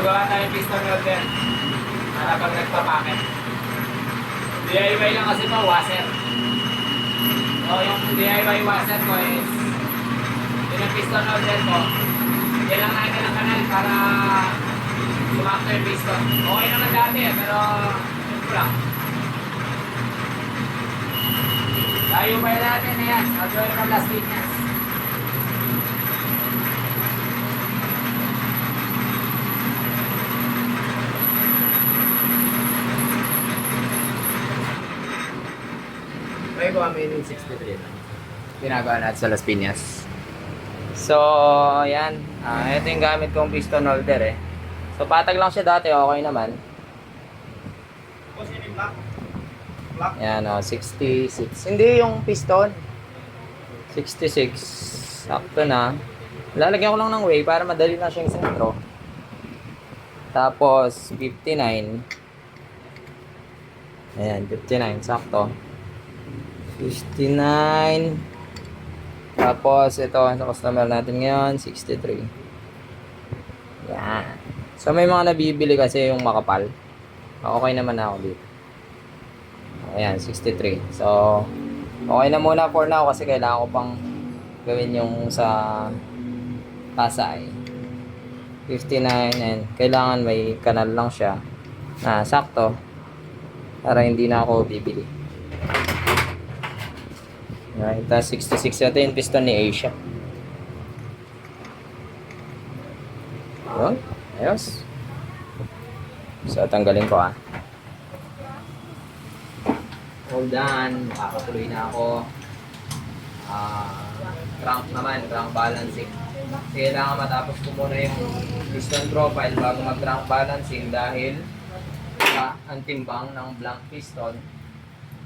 gawa tayo piston welder. Para pag nagpapaket. DIY lang kasi po, washer. So, yung DIY washer ko is yung piston welder ko. Yan lang natin ang kanal para sumakto yung piston. Okay naman dati pero ito lang. Tayo pa natin na yan. Mag-join from Las Piñas. May kami yung 63 na. Ginagawa natin sa Las Piñas. So, yan. Ito yung gamit kong piston holder eh. So, patag lang siya dati. Okay naman. Yan o, 66. Hindi yung piston. 66. Sakto na. Lalagyan ko lang ng way para madali na siyang sentro. Tapos, 59. Ayan, 59. Sakto. 59. Tapos, ito sa customer natin ngayon, 63. Yan. So, may mga nabibili kasi yung makapal. Okay naman ako dito. Ayan, 63. So, okay na muna for now kasi kailangan ko pang gawin yung sa Pasay. 59 and kailangan may kanal lang siya na sakto para hindi na ako bibili. Alright, 66 ito yung piston ni Asia. Yun, ayos. So, tanggalin ko Hold on, makakatuloy na ako. Crank naman, crank balancing. Kailangan matapos ko muna yung piston profile bago mag-crank balancing dahil ang timbang ng blank piston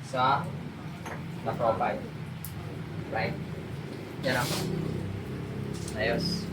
sa profile. Right? Yan ako. Ayos.